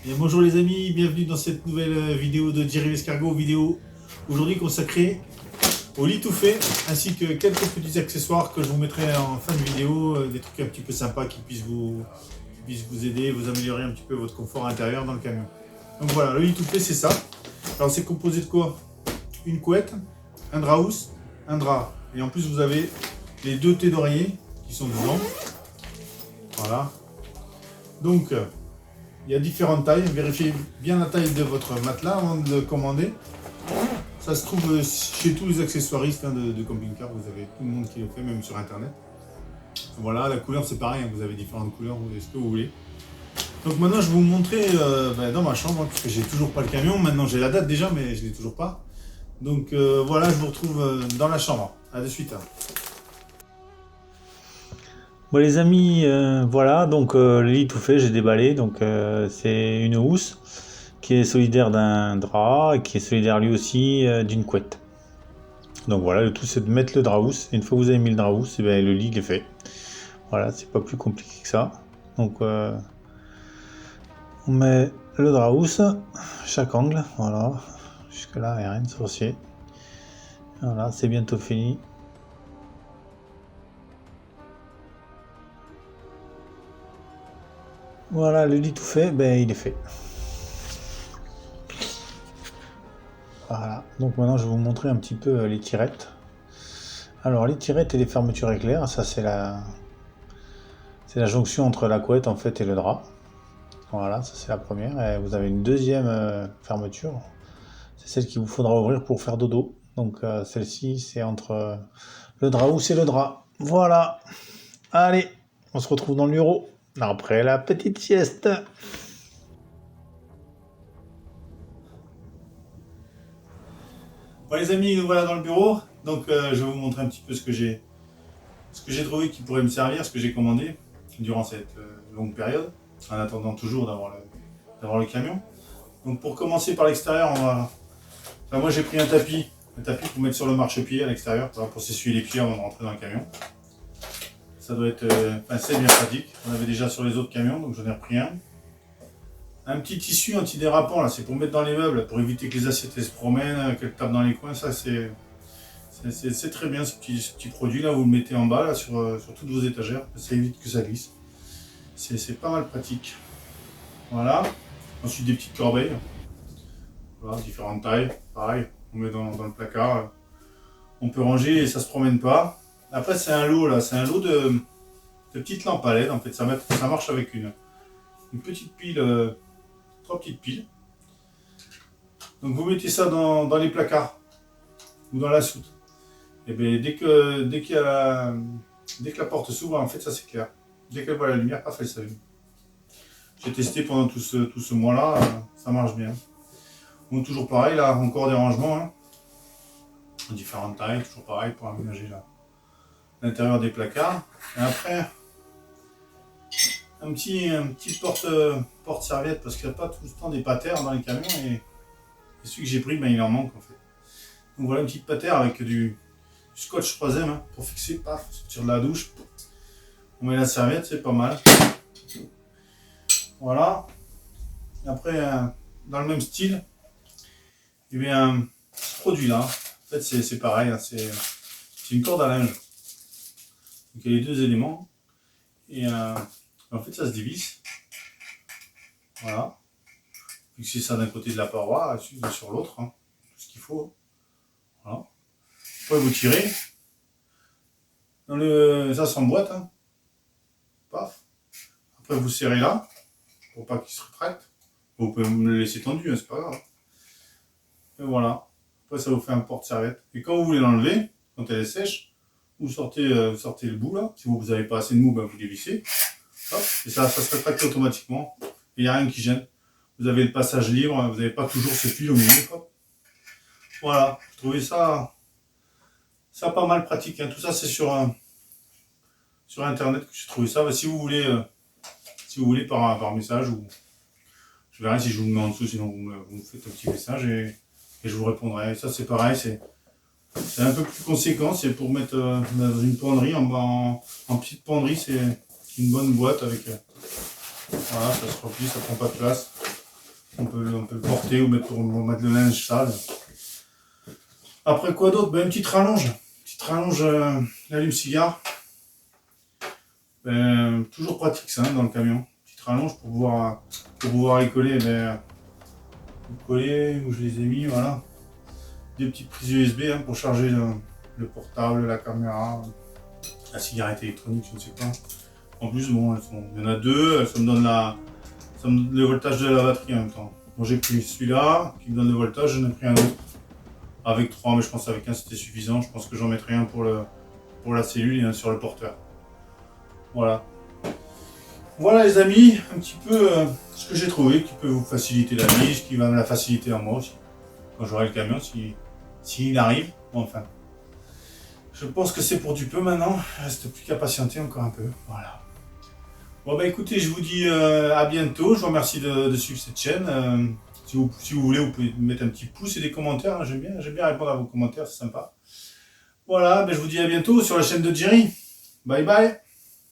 Et bonjour les amis, bienvenue dans cette nouvelle vidéo de Jerry Escargot, vidéo aujourd'hui consacrée au lit tout fait, ainsi que quelques petits accessoires que je vous mettrai en fin de vidéo, des trucs un petit peu sympas qui puissent vous aider, vous améliorer un petit peu votre confort intérieur dans le camion. Donc voilà, le lit tout fait c'est ça. Alors c'est composé de quoi? Une couette, un drap housse, un drap. Et en plus vous avez les deux thés d'oreiller qui sont dedans. Voilà. Donc il y a différentes tailles, vérifiez bien la taille de votre matelas avant de le commander. Ça se trouve chez tous les accessoiristes de camping-car, vous avez tout le monde qui le fait, même sur internet. Voilà, la couleur c'est pareil, vous avez différentes couleurs, vous avez ce que vous voulez. Donc maintenant je vais vous montrer dans ma chambre, parce que j'ai toujours pas le camion, maintenant j'ai la date déjà, mais je l'ai toujours pas. Donc voilà, je vous retrouve dans la chambre. A de suite. Bon les amis, voilà, donc le lit tout fait, j'ai déballé, donc c'est une housse qui est solidaire d'un drap et qui est solidaire lui aussi d'une couette. Donc voilà, le tout c'est de mettre le drap housse, et une fois que vous avez mis le drap housse, et bien, le lit il est fait. Voilà, c'est pas plus compliqué que ça. Donc on met le drap housse, chaque angle, voilà, jusque là, il n'y a rien de sorcier. Voilà, c'est bientôt fini. Voilà, le lit tout fait, ben il est fait. Voilà, donc maintenant je vais vous montrer un petit peu les tirettes. Alors les tirettes et les fermetures éclairs, ça c'est la jonction entre la couette en fait et le drap. Voilà, ça c'est la première. Et vous avez une deuxième fermeture, c'est celle qu'il vous faudra ouvrir pour faire dodo. Donc celle-ci c'est entre le drap housse et le drap. Voilà, allez, on se retrouve dans le bureau après la petite sieste. Bon les amis, nous voilà dans le bureau. Donc je vais vous montrer un petit peu ce que j'ai trouvé qui pourrait me servir, ce que j'ai commandé durant cette longue période, en attendant toujours d'avoir le camion. Donc pour commencer par l'extérieur, moi j'ai pris un tapis pour mettre sur le marchepied à l'extérieur, pour s'essuyer les pieds avant de rentrer dans le camion. Ça doit être c'est bien pratique. On avait déjà sur les autres camions, donc j'en ai repris un. Un petit tissu antidérapant, là, c'est pour mettre dans les meubles, pour éviter que les assiettes se promènent, qu'elles tapent dans les coins. Ça, c'est très bien ce petit produit. Là, vous le mettez en bas là, sur toutes vos étagères. Ça évite que ça glisse. C'est pas mal pratique. Voilà. Ensuite, des petites corbeilles. Voilà, différentes tailles. Pareil, on met dans le placard. On peut ranger et ça se promène pas. Après, c'est un lot là. C'est un lot de petites lampes à LED. En fait, ça marche avec une petite pile. 3 petites piles. Donc vous mettez ça dans les placards ou dans la soute. Et bien dès que la porte s'ouvre, en fait ça s'éclaire. Dès qu'elle voit la lumière, paf, elle s'allume. J'ai testé pendant tout ce mois-là, ça marche bien. Bon, toujours pareil, là encore des rangements, hein. Différentes tailles, toujours pareil pour aménager l'intérieur des placards. Et après, un petit porte-serviette parce qu'il n'y a pas tout le temps des patères dans les camions et celui que j'ai pris, il en manque en fait. Donc voilà une petite patère avec du scotch 3M pour fixer, paf, sortir de la douche. On met la serviette, c'est pas mal. Voilà. Et après, dans le même style, il y a ce produit là. En fait, c'est pareil, c'est une corde à linge. Donc il y a les deux éléments. Et en fait, ça se divise. Voilà. Fixer ça d'un côté de la paroi, sur l'autre, tout ce qu'il faut. Voilà. Après, vous tirez. Ça s'emboîte. Paf. Après, vous serrez là, pour pas qu'il se rétracte. Vous pouvez me le laisser tendu, c'est pas grave. Et voilà. Après, ça vous fait un porte-serviette. Et quand vous voulez l'enlever, quand elle est sèche, vous sortez le bout là. Si vous n'avez pas assez de mou, vous dévissez. Hop, et ça se rétracte automatiquement. Il n'y a rien qui gêne. Vous avez le passage libre, vous n'avez pas toujours ce fil au milieu. Hop. Voilà, je trouvais ça pas mal pratique. Tout ça, c'est sur internet que j'ai trouvé ça. Si vous voulez par message, ou je verrai si je vous le mets en dessous, sinon vous me faites un petit message et je vous répondrai. Ça, c'est pareil, c'est un peu plus conséquent. C'est pour mettre dans une penderie, en petite penderie, c'est une bonne boîte avec. Voilà, ça se remplit, ça prend pas de place. On peut le porter ou mettre pour mettre le linge sale. Après quoi d'autre? Ben, une petite rallonge. L'allume-cigare. Ben, toujours pratique ça, hein, dans le camion. Petite rallonge pour pouvoir y coller. Ben, coller où je les ai mis, voilà. Des petites prises USB, hein, pour charger le portable, la caméra, la cigarette électronique, je ne sais pas. En plus, bon, il y en a deux, ça me donne le voltage de la batterie en même temps. Bon, j'ai pris celui-là qui me donne le voltage, j'en ai pris un autre avec 3, mais je pense qu'avec un c'était suffisant. Je pense que j'en mettrai un pour la cellule et un sur le porteur. Voilà. Voilà les amis, un petit peu ce que j'ai trouvé qui peut vous faciliter la vie, ce qui va me la faciliter à moi aussi. Quand j'aurai le camion, s'il arrive, bon, enfin. Je pense que c'est pour du peu maintenant, il reste plus qu'à patienter encore un peu. Voilà. Bon bah écoutez, je vous dis à bientôt, je vous remercie de suivre cette chaîne. Si vous voulez, vous pouvez mettre un petit pouce et des commentaires, hein. J'aime bien répondre à vos commentaires, c'est sympa. Voilà, ben je vous dis à bientôt sur la chaîne de Jerry. Bye bye.